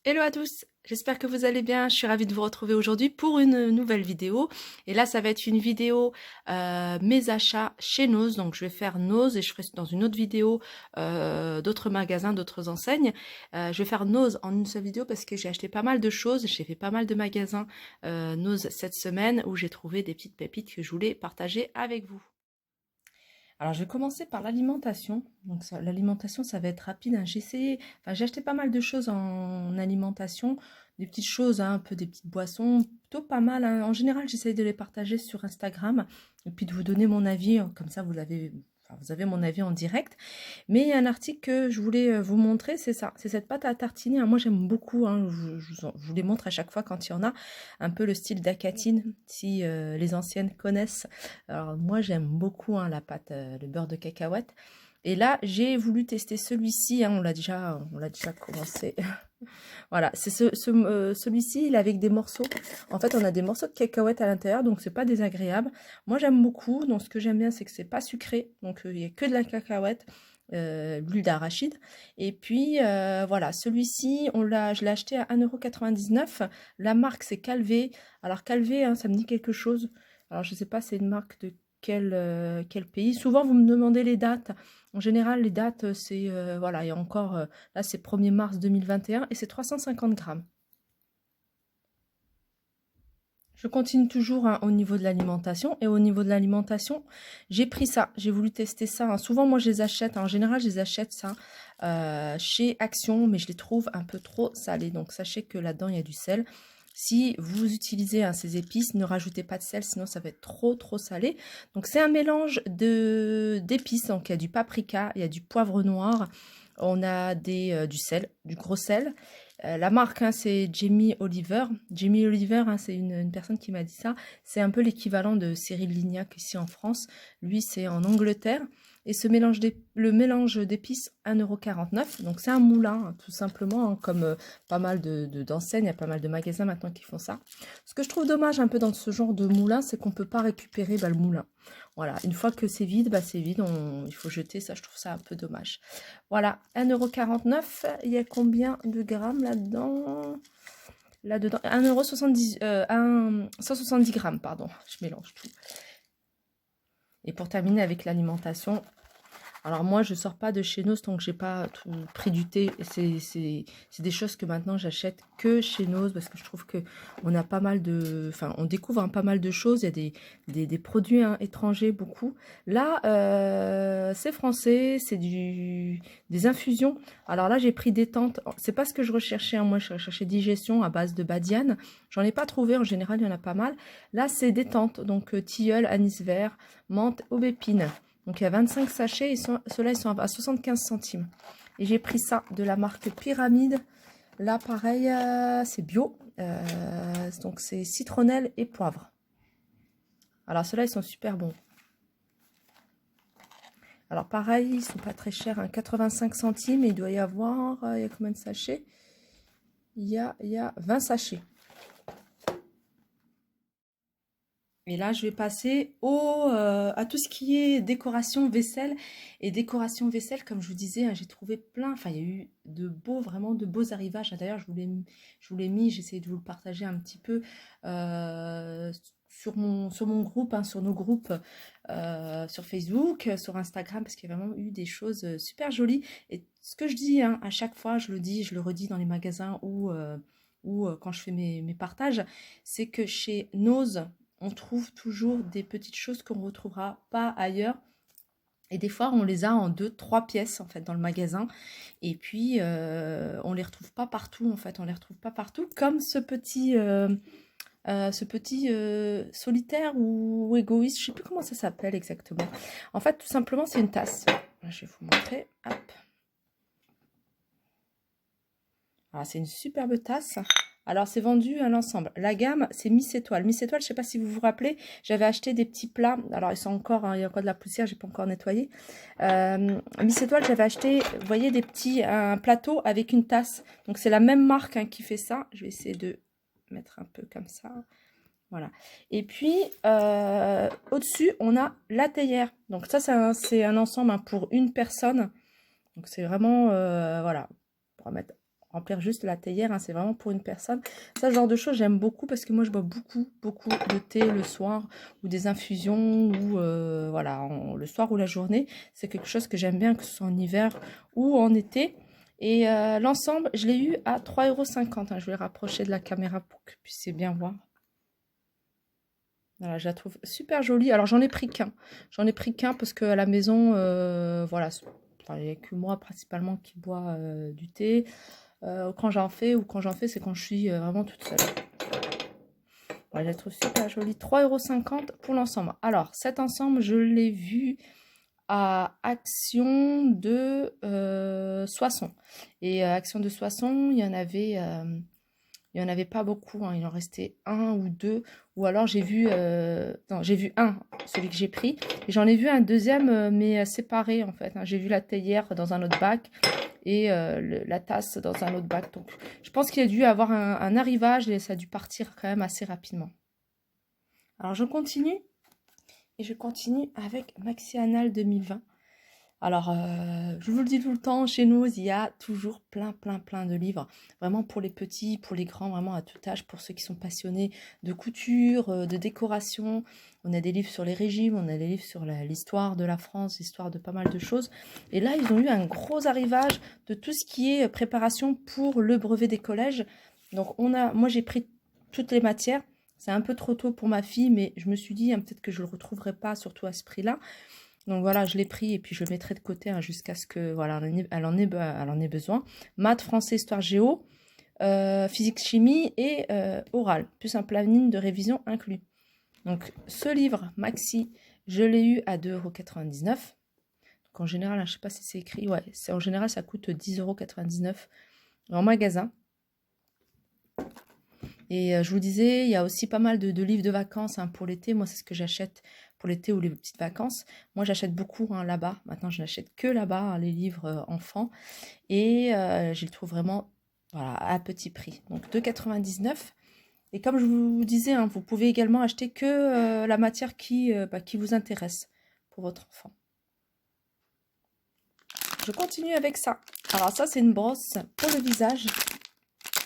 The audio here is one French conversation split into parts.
Hello à tous, j'espère que vous allez bien. Je suis ravie de vous retrouver aujourd'hui pour une nouvelle vidéo. Et là, ça va être une vidéo mes achats chez Nose. Donc, je vais faire Nose et je ferai dans une autre vidéo d'autres magasins, d'autres enseignes. Je vais faire Nose en une seule vidéo parce que j'ai acheté pas mal de choses. J'ai fait pas mal de magasins Nose cette semaine où j'ai trouvé des petites pépites que je voulais partager avec vous. Alors, je vais commencer par l'alimentation. Donc, l'alimentation, ça va être rapide, hein. J'ai acheté pas mal de choses en alimentation, des petites choses, hein, un peu des petites boissons, plutôt pas mal, hein. En général, j'essaye de les partager sur Instagram et puis de vous donner mon avis, hein. Comme ça, vous avez mon avis en direct. Mais il y a un article que je voulais vous montrer, c'est ça, c'est cette pâte à tartiner, hein. Moi, j'aime beaucoup, hein. Je vous les montre à chaque fois quand il y en a, un peu le style d'Acatine, si les anciennes connaissent. Alors moi j'aime beaucoup, hein, la pâte, le beurre de cacahuète. Et là j'ai voulu tester celui-ci, hein, on l'a déjà commencé. Voilà, c'est celui-ci, il est avec des morceaux. En fait, on a des morceaux de cacahuètes à l'intérieur, donc c'est pas désagréable. Moi j'aime beaucoup. Donc ce que j'aime bien, c'est que c'est pas sucré, donc il y a que de la cacahuète. L'huile d'arachide. Et puis voilà, celui-ci, je l'ai acheté à 1,99 €. La marque c'est Calvé. Alors Calvé, hein, ça me dit quelque chose. Alors je sais pas, c'est une marque de quel pays. Souvent vous me demandez les dates. En général, les dates, c'est voilà, il y a encore là c'est 1er mars 2021 et c'est 350 grammes. Je continue toujours, hein, au niveau de l'alimentation. Et au niveau de l'alimentation, j'ai pris ça. J'ai voulu tester ça, hein. Souvent, moi, je les achète. En général, je les achète ça chez Action, mais je les trouve un peu trop salés. Donc, sachez que là-dedans, il y a du sel. Si vous utilisez, hein, ces épices, ne rajoutez pas de sel, sinon ça va être trop salé. Donc, c'est un mélange d'épices. Donc, il y a du paprika, il y a du poivre noir. On a du sel, du gros sel. La marque, hein, c'est Jamie Oliver. Jamie Oliver, hein, c'est une personne qui m'a dit ça. C'est un peu l'équivalent de Cyril Lignac ici en France. Lui, c'est en Angleterre. Et le mélange d'épices, 1,49 €. Donc, c'est un moulin, hein, tout simplement, hein, comme pas mal d'enseignes. Il y a pas mal de magasins maintenant qui font ça. Ce que je trouve dommage un peu dans ce genre de moulin, c'est qu'on ne peut pas récupérer le moulin. Voilà, une fois que c'est vide, c'est vide. Il faut jeter ça. Je trouve ça un peu dommage. Voilà, 1,49 €. Il y a combien de grammes là-dedans? Là-dedans, 1,70 €, 170 grammes, pardon. Je mélange tout. Et pour terminer avec l'alimentation, alors moi, je sors pas de chez Nose tant que j'ai pas tout pris du thé. C'est des choses que maintenant j'achète que chez Nose parce que je trouve que on a pas mal de, enfin, on découvre, hein, pas mal de choses. Il y a des produits, hein, étrangers beaucoup. Là, c'est français, c'est des infusions. Alors là, j'ai pris détente. C'est pas ce que je recherchais, hein. Moi, je recherchais digestion à base de badiane. J'en ai pas trouvé. En général, il y en a pas mal. Là, c'est détente. Donc tilleul, anis vert, menthe, aubépine. Donc il y a 25 sachets et ceux-là ils sont à 75 centimes. Et j'ai pris ça de la marque Pyramide. Là pareil, c'est bio. Donc c'est citronnelle et poivre. Alors ceux-là ils sont super bons. Alors pareil, ils sont pas très chers, hein, 85 centimes. Et il doit y avoir, il y a combien de sachets? Il y a 20 sachets. Et là, je vais passer à tout ce qui est décoration vaisselle. Et décoration vaisselle, comme je vous disais, hein, j'ai trouvé plein. Enfin, il y a eu vraiment de beaux arrivages. D'ailleurs, je vous l'ai mis, j'ai essayé de vous le partager un petit peu sur mon groupe, hein, sur nos groupes, sur Facebook, sur Instagram, parce qu'il y a vraiment eu des choses super jolies. Et ce que je dis, hein, à chaque fois, je le dis, je le redis dans les magasins ou quand je fais mes partages, c'est que chez Nose, on trouve toujours des petites choses qu'on ne retrouvera pas ailleurs. Et des fois, on les a en 2, 3 pièces, en fait, dans le magasin. Et puis, on les retrouve pas partout, en fait. On les retrouve pas partout, comme ce petit solitaire ou égoïste. Je sais plus comment ça s'appelle exactement. En fait, tout simplement, c'est une tasse. Je vais vous montrer. Hop. Voilà, c'est une superbe tasse. Alors, c'est vendu à l'ensemble. La gamme, c'est Miss Étoile. Miss Étoile, je ne sais pas si vous vous rappelez, j'avais acheté des petits plats. Alors, ils sont encore, hein, il y a encore de la poussière, je n'ai pas encore nettoyé. Miss Étoile, j'avais acheté, vous voyez, un plateau avec une tasse. Donc, c'est la même marque, hein, qui fait ça. Je vais essayer de mettre un peu comme ça. Voilà. Et puis, au-dessus, on a la théière. Donc, ça, c'est un ensemble, hein, pour une personne. Donc, c'est vraiment, voilà, pour mettre remplir juste la théière, hein, c'est vraiment pour une personne. Ça, ce genre de choses, j'aime beaucoup parce que moi, je bois beaucoup de thé le soir ou des infusions ou voilà, le soir ou la journée. C'est quelque chose que j'aime bien, que ce soit en hiver ou en été. Et l'ensemble, je l'ai eu à 3,50 €. Hein. Je vais le rapprocher de la caméra pour que vous puissiez bien voir. Voilà, je la trouve super jolie. Alors, j'en ai pris qu'un. J'en ai pris qu'un parce qu'à la maison, voilà, enfin, il n'y a que moi principalement qui bois du thé. Quand j'en fais, c'est quand je suis vraiment toute seule. Voilà, je la trouve super jolie. 3,50 € pour l'ensemble. Alors, cet ensemble, je l'ai vu à Action de Soissons. Et Action de Soissons, il y en avait pas beaucoup, hein. Il en restait un ou deux. Ou alors j'ai vu, non, j'ai vu un, celui que j'ai pris. Et j'en ai vu un deuxième, mais séparé en fait. Hein. J'ai vu la théière dans un autre bac et la tasse dans un autre bac. Donc je pense qu'il a dû avoir un arrivage et ça a dû partir quand même assez rapidement. Alors je continue. Et je continue avec Maxi Annales 2020. Alors, je vous le dis tout le temps, chez nous, il y a toujours plein de livres. Vraiment pour les petits, pour les grands, vraiment à tout âge, pour ceux qui sont passionnés de couture, de décoration. On a des livres sur les régimes, on a des livres sur l'histoire de la France, l'histoire de pas mal de choses. Et là, ils ont eu un gros arrivage de tout ce qui est préparation pour le brevet des collèges. Donc, moi, j'ai pris toutes les matières. C'est un peu trop tôt pour ma fille, mais je me suis dit, hein, peut-être que je ne le retrouverai pas, surtout à ce prix-là. Donc voilà, je l'ai pris et puis je le mettrai de côté hein, jusqu'à ce que voilà, elle en ait besoin. Maths, français, histoire, géo, physique, chimie et oral, plus un planning de révision inclus. Donc ce livre, Maxi, je l'ai eu à 2,99 €. Donc en général, je ne sais pas si c'est écrit, ouais, en général ça coûte 10,99 € en magasin. Et je vous disais, il y a aussi pas mal de livres de vacances hein, pour l'été. Moi, c'est ce que j'achète pour l'été ou les petites vacances. Moi, j'achète beaucoup hein, là-bas. Maintenant, je n'achète que là-bas, hein, les livres enfants. Et je les trouve vraiment voilà, à petit prix. Donc, 2,99 €. Et comme je vous disais, hein, vous pouvez également acheter que la matière qui vous intéresse pour votre enfant. Je continue avec ça. Alors ça, c'est une brosse pour le visage.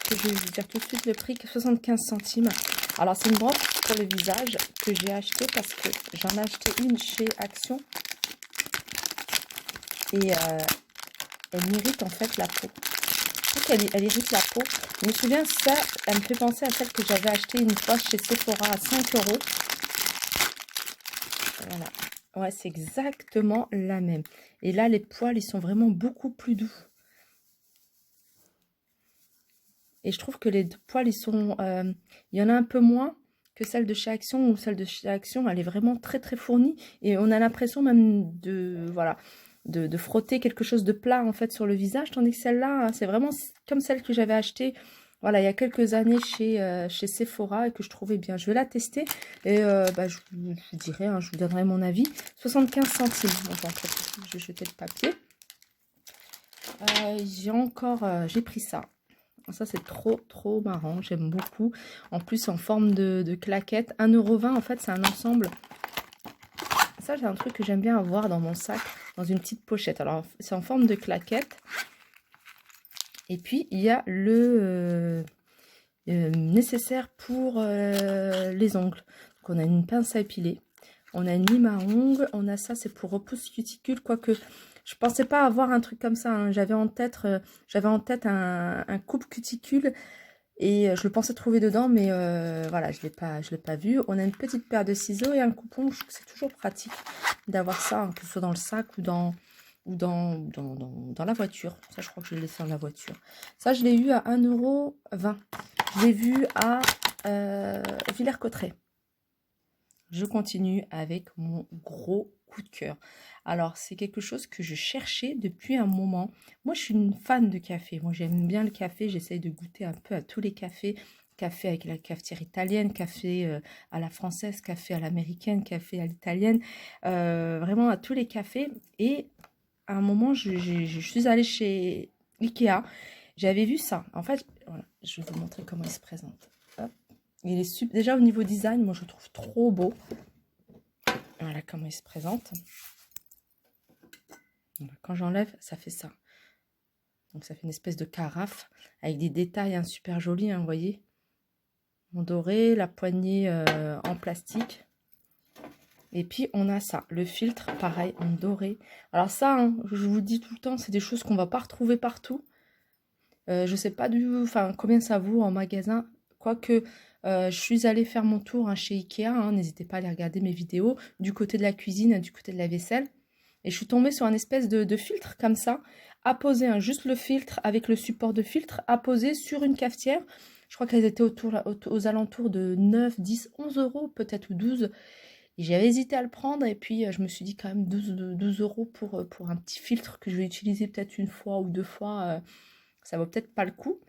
Je vais vous dire tout de suite le prix, 75 centimes. Alors c'est une brosse pour le visage que j'ai acheté parce que j'en ai acheté une chez Action. Et elle m'irrite en fait la peau. Je trouve qu'elle irrite la peau. Je me souviens, ça, elle me fait penser à celle que j'avais achetée une fois chez Sephora à 5 €. Voilà. Ouais, c'est exactement la même. Et là, les poils, ils sont vraiment beaucoup plus doux. Et je trouve que les poils, il y en a un peu moins que celle de chez Action, ou celle de chez Action, elle est vraiment très fournie. Et on a l'impression même de frotter quelque chose de plat en fait sur le visage. Tandis que celle-là, c'est vraiment comme celle que j'avais achetée voilà, il y a quelques années chez Sephora et que je trouvais bien. Je vais la tester et je vous dirai, hein, je vous donnerai mon avis. 75 centimes. Enfin, je vais jeter le papier. J'ai pris ça. Ça, c'est trop marrant. J'aime beaucoup. En plus, en forme de claquette. 1,20 €. En fait, c'est un ensemble. Ça, c'est un truc que j'aime bien avoir dans mon sac, dans une petite pochette. Alors, c'est en forme de claquette. Et puis, il y a le nécessaire pour les ongles. Donc, on a une pince à épiler. On a une lime à ongles. On a ça, c'est pour repousse cuticule. Quoique, je pensais pas avoir un truc comme ça. Hein. J'avais en tête un coupe cuticule. Et je le pensais trouver dedans, mais voilà, je l'ai pas vu. On a une petite paire de ciseaux et un coupon. Je trouve que c'est toujours pratique d'avoir ça, hein, que ce soit dans le sac ou dans la voiture. Ça, je crois que je l'ai laissé dans la voiture. Ça, je l'ai eu à 1,20 €. Je l'ai vu à Villers-Cotterêts. Je continue avec mon gros coup de cœur. Alors, c'est quelque chose que je cherchais depuis un moment. Moi, je suis une fan de café. Moi, j'aime bien le café. J'essaye de goûter un peu à tous les cafés. Café avec la cafetière italienne, café à la française, café à l'américaine, café à l'italienne. Vraiment à tous les cafés. Et à un moment, je suis allée chez Ikea. J'avais vu ça. En fait, voilà, je vais vous montrer comment il se présente. Hop. Il est déjà au niveau design, moi je le trouve trop beau. Voilà comment il se présente. Quand j'enlève, ça fait ça. Donc ça fait une espèce de carafe avec des détails hein, super jolis, hein, vous voyez. En doré, la poignée en plastique. Et puis on a ça, le filtre, pareil, en doré. Alors ça, hein, je vous dis tout le temps, c'est des choses qu'on va pas retrouver partout. Je sais pas combien ça vaut en magasin. Quoique, je suis allée faire mon tour hein, chez Ikea. Hein, n'hésitez pas à aller regarder mes vidéos. Du côté de la cuisine, du côté de la vaisselle. Et je suis tombée sur un espèce de filtre comme ça. À poser, hein, juste le filtre avec le support de filtre. À poser sur une cafetière. Je crois qu'elles étaient aux alentours de 9, 10, 11 euros peut-être ou 12. Et j'avais hésité à le prendre. Et puis, je me suis dit quand même 12 euros pour un petit filtre que je vais utiliser peut-être une fois ou deux fois. Ça vaut peut-être pas le coup.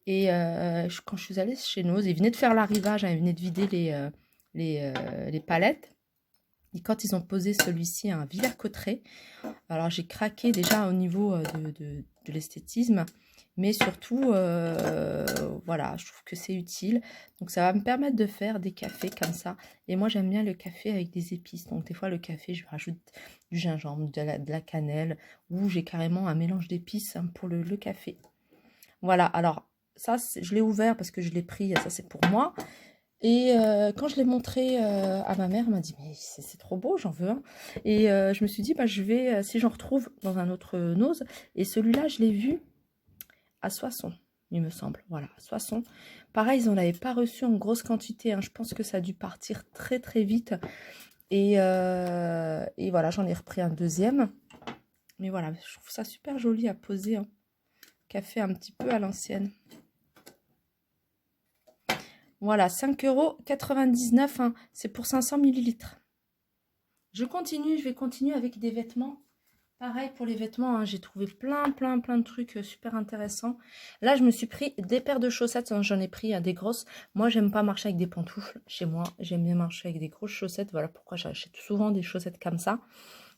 Et quand je suis allée chez Noz, ils venaient de faire l'arrivage, hein, ils venaient de vider les palettes. Et quand ils ont posé celui-ci à un Villers-Cotterêts, alors j'ai craqué déjà au niveau de l'esthétisme, mais surtout, voilà, je trouve que c'est utile. Donc ça va me permettre de faire des cafés comme ça. Et moi j'aime bien le café avec des épices. Donc des fois le café, je rajoute du gingembre, de la cannelle, ou j'ai carrément un mélange d'épices hein, pour le café. Voilà, alors ça, je l'ai ouvert parce que je l'ai pris, ça c'est pour moi. Et quand je l'ai montré à ma mère, elle m'a dit, mais c'est trop beau, j'en veux un. Et je me suis dit, bah, je vais, si j'en retrouve dans un autre Nose, et celui-là, je l'ai vu à Soissons, il me semble. Voilà, à Soissons. Pareil, ils n'en avaient pas reçu en grosse quantité, hein. Je pense que ça a dû partir très très vite. Et voilà, j'en ai repris un deuxième. Mais voilà, je trouve ça super joli à poser, hein. Café un petit peu à l'ancienne. Voilà, 5,99 €, hein, c'est pour 500 millilitres. Je vais continuer avec des vêtements. Pareil pour les vêtements, hein, j'ai trouvé plein de trucs super intéressants. Là, je me suis pris des paires de chaussettes, hein, j'en ai pris des grosses. Moi, j'aime pas marcher avec des pantoufles chez moi, j'aime bien marcher avec des grosses chaussettes. Voilà pourquoi j'achète souvent des chaussettes comme ça.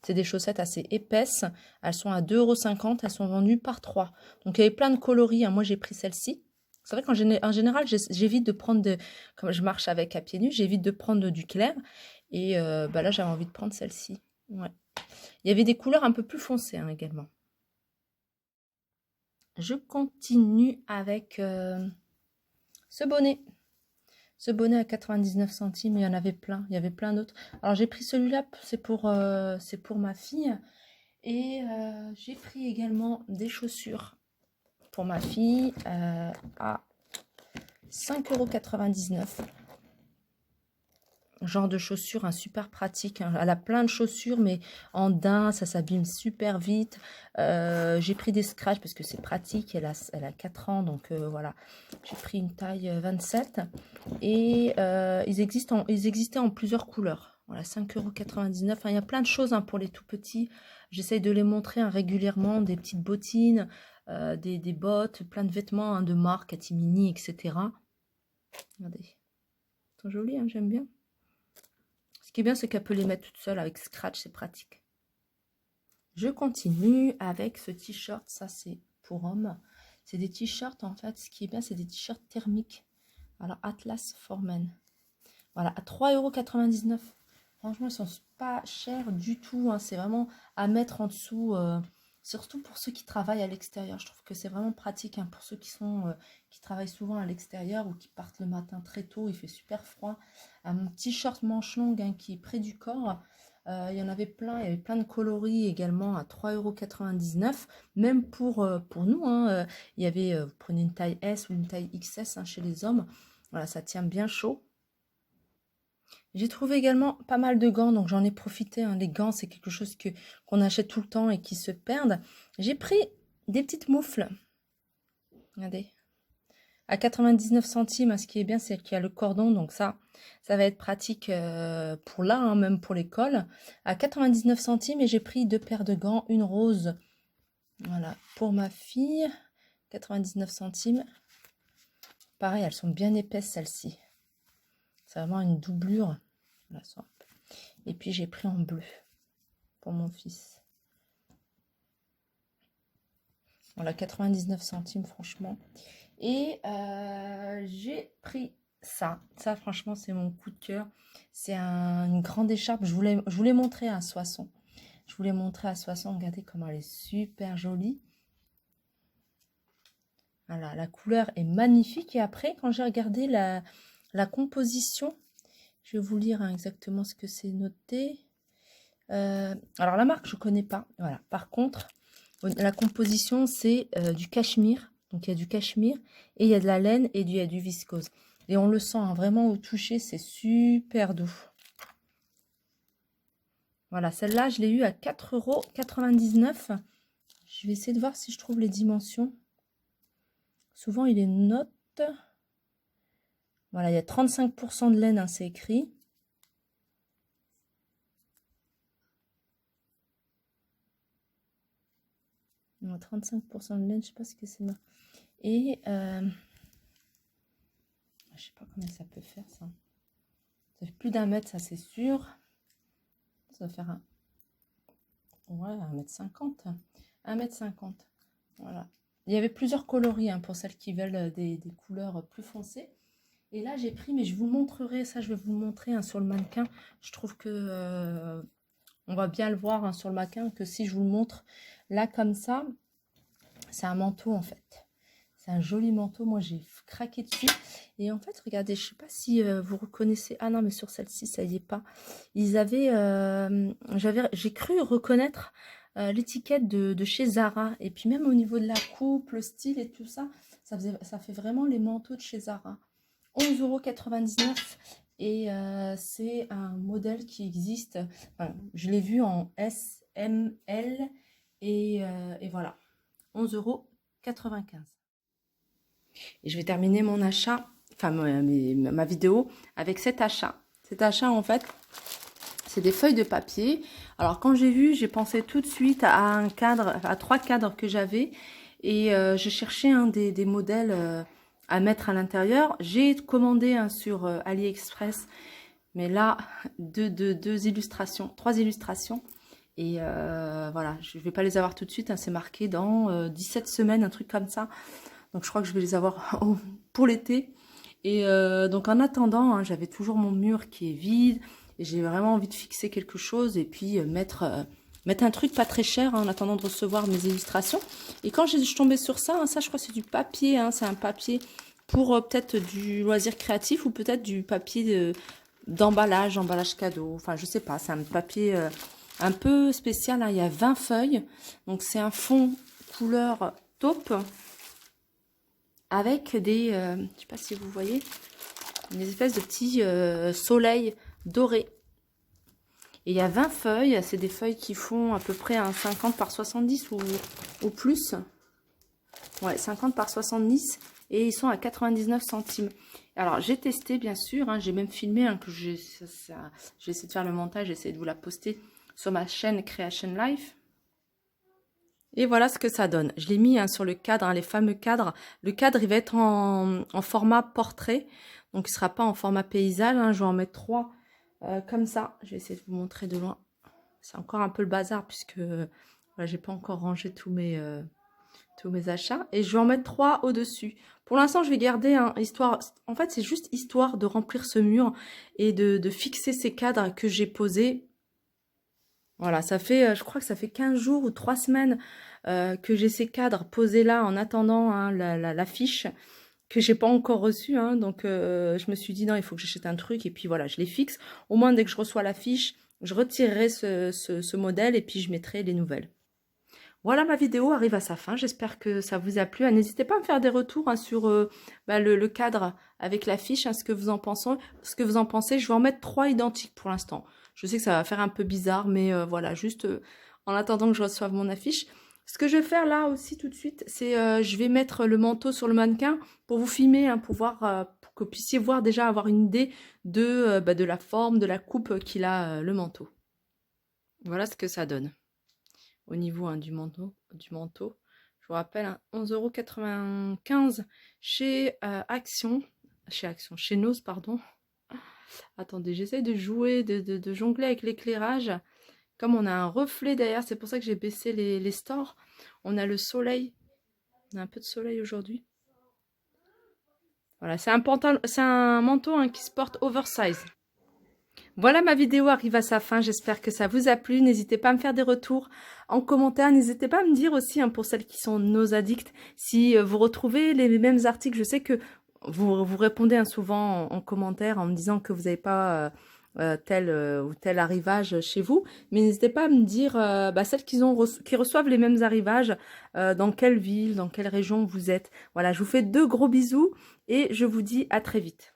C'est des chaussettes assez épaisses, elles sont à 2,50 €, elles sont vendues par 3. Donc, il y avait plein de coloris, hein. Moi, j'ai pris celle-ci. C'est vrai qu'en général, j'évite de prendre comme je marche avec à pieds nus, j'évite de prendre du clair. Et bah là, j'avais envie de prendre celle-ci. Ouais. Il y avait des couleurs un peu plus foncées hein, également. Je continue avec ce bonnet. Ce bonnet à 99 centimes, il y en avait plein. Il y avait plein d'autres. Alors, j'ai pris celui-là, c'est pour ma fille. Et j'ai pris également des chaussures pour ma fille à 5,99 €. Genre de chaussures, un super pratique. Hein. Elle a plein de chaussures, mais en daim, ça s'abîme super vite. J'ai pris des scratchs parce que c'est pratique. Elle a 4 ans, donc voilà. J'ai pris une taille 27. Et ils existaient en plusieurs couleurs. Voilà, 5,99 €. Enfin, il y a plein de choses hein, pour les tout petits. J'essaye de les montrer hein, régulièrement. Des petites bottines, des bottes, plein de vêtements hein, de marque, Catimini, etc. Regardez. Ils sont jolis, hein, j'aime bien. Ce qui est bien, c'est qu'elle peut les mettre toute seule avec Scratch, c'est pratique. Je continue avec ce t-shirt, ça c'est pour hommes. C'est des t-shirts en fait, ce qui est bien, c'est des t-shirts thermiques. Alors Atlas Formen. Voilà, à 3,99 €. Franchement, ils sont pas chers du tout. Hein. C'est vraiment à mettre en dessous, surtout pour ceux qui travaillent à l'extérieur. Je trouve que c'est vraiment pratique hein, pour ceux qui travaillent souvent à l'extérieur ou qui partent le matin très tôt. Il fait super froid. Un t-shirt manche longue hein, qui est près du corps. Il y en avait plein. Il y avait plein de coloris également à 3,99 €. Même pour nous. Hein, il y avait, vous prenez une taille S ou une taille XS hein, chez les hommes. Voilà, ça tient bien chaud. J'ai trouvé également pas mal de gants, donc j'en ai profité. Hein. Les gants, c'est quelque chose qu'on achète tout le temps et qui se perdent. J'ai pris des petites moufles. Regardez. À 99 centimes, hein, ce qui est bien, c'est qu'il y a le cordon, donc ça va être pratique pour là, hein, même pour l'école. À 99 centimes, et j'ai pris 2 paires de gants, une rose, voilà, pour ma fille, 99 centimes. Pareil, elles sont bien épaisses, celles-ci. C'est vraiment une doublure. Voilà, et puis j'ai pris en bleu pour mon fils. Voilà, 99 centimes franchement. Et j'ai pris ça. Ça franchement c'est mon coup de cœur. C'est une grande écharpe. Je voulais montrer à Soissons. Je voulais montrer à Soissons. Regardez comment elle est super jolie. Voilà, la couleur est magnifique. Et après, quand j'ai regardé la composition, je vais vous lire hein, exactement ce que c'est noté. Alors la marque, je ne connais pas. Voilà. Par contre, la composition, c'est du cachemire. Donc il y a du cachemire et il y a de la laine et il y a du viscose. Et on le sent hein, vraiment au toucher, c'est super doux. Voilà, celle-là, je l'ai eu à 4,99 €. Je vais essayer de voir si je trouve les dimensions. Souvent, il est note. Voilà, il y a 35% de laine, hein, c'est écrit. Non, 35% de laine, je ne sais pas ce que c'est. Et je sais pas combien ça peut faire, ça. Ça fait plus d'1 mètre, ça c'est sûr. Ça va faire un... Ouais, 1,50 m. 1,50 m. Voilà. Il y avait plusieurs coloris hein, pour celles qui veulent des couleurs plus foncées. Et là, j'ai pris, mais je vous montrerai, ça je vais vous le montrer hein, sur le mannequin. Je trouve que on va bien le voir hein, sur le mannequin, que si je vous le montre là comme ça, c'est un manteau en fait. C'est un joli manteau, moi j'ai craqué dessus. Et en fait, regardez, je sais pas si vous reconnaissez. Ah non, mais sur celle-ci, ça y est pas. Ils avaient, j'ai cru reconnaître l'étiquette de chez Zara. Et puis même au niveau de la coupe, le style et tout ça, ça fait vraiment les manteaux de chez Zara. 11,99 €. Et c'est un modèle qui existe. Enfin, je l'ai vu en S, M, L. Et voilà. 11,95 €. Et je vais terminer mon achat, enfin ma vidéo, avec cet achat. Cet achat, en fait, c'est des feuilles de papier. Alors, quand j'ai vu, j'ai pensé tout de suite à un cadre, à 3 cadres que j'avais. Et je cherchais des modèles à mettre à l'intérieur. J'ai commandé sur AliExpress. Mais là, deux illustrations, 3 illustrations. Et voilà, je ne vais pas les avoir tout de suite. Hein, c'est marqué dans 17 semaines, un truc comme ça. Donc, je crois que je vais les avoir pour l'été. Et donc, en attendant, hein, j'avais toujours mon mur qui est vide. Et j'ai vraiment envie de fixer quelque chose. Et puis, mettre un truc pas très cher hein, en attendant de recevoir mes illustrations. Et quand je suis tombée sur ça, hein, ça, je crois que c'est du papier. Hein, c'est un papier pour peut-être du loisir créatif ou peut-être du papier d'emballage, emballage cadeau. Enfin, je sais pas. C'est un papier un peu spécial. Hein, il y a 20 feuilles. Donc, c'est un fond couleur taupe. Avec des, je ne sais pas si vous voyez, des espèces de petits soleils dorés. Et il y a 20 feuilles, c'est des feuilles qui font à peu près un 50 par 70 ou plus. Ouais, 50 par 70 et ils sont à 99 centimes. Alors, j'ai testé bien sûr, hein, j'ai même filmé, hein, que j'ai essayé de faire le montage, j'ai essayé de vous la poster sur ma chaîne Creation Life. Et voilà ce que ça donne. Je l'ai mis hein, sur le cadre, hein, les fameux cadres. Le cadre, il va être en format portrait. Donc, il ne sera pas en format paysage. Hein. Je vais en mettre 3 comme ça. Je vais essayer de vous montrer de loin. C'est encore un peu le bazar puisque voilà, j'ai pas encore rangé tous mes achats. Et je vais en mettre 3 au-dessus. Pour l'instant, je vais garder hein, histoire... En fait, c'est juste histoire de remplir ce mur et de fixer ces cadres que j'ai posés. Voilà, ça fait, je crois que ça fait 15 jours ou 3 semaines que j'ai ces cadres posés là en attendant hein, la fiche que j'ai pas encore reçue. Hein, donc, je me suis dit, non, il faut que j'achète un truc. Et puis voilà, je les fixe. Au moins, dès que je reçois la fiche, je retirerai ce modèle et puis je mettrai les nouvelles. Voilà, ma vidéo arrive à sa fin. J'espère que ça vous a plu. N'hésitez pas à me faire des retours hein, sur le cadre avec la fiche, hein, ce que vous en pensez. Je vais en mettre 3 identiques pour l'instant. Je sais que ça va faire un peu bizarre, mais voilà, juste en attendant que je reçoive mon affiche. Ce que je vais faire là aussi tout de suite, c'est je vais mettre le manteau sur le mannequin pour vous filmer, hein, pour que vous puissiez voir déjà, avoir une idée de la forme, de la coupe qu'il a le manteau. Voilà ce que ça donne au niveau hein, du manteau. Je vous rappelle, hein, 11,95 € chez Action. Chez Noz, pardon. Attendez, j'essaie de jouer, de jongler avec l'éclairage. Comme on a un reflet derrière, c'est pour ça que j'ai baissé les stores. On a le soleil. On a un peu de soleil aujourd'hui. Voilà, c'est un manteau hein, qui se porte oversize. Voilà, ma vidéo arrive à sa fin, j'espère que ça vous a plu. N'hésitez pas à me faire des retours en commentaire, n'hésitez pas à me dire aussi, hein, pour celles qui sont nosaddictes, si vous retrouvez les mêmes articles. Je sais que vous répondez, hein, souvent en commentaire en me disant que vous n'avez pas tel ou tel arrivage chez vous, mais n'hésitez pas à me dire, celles qui reçoivent les mêmes arrivages, dans quelle ville, dans quelle région vous êtes. Voilà, je vous fais de gros bisous et je vous dis à très vite.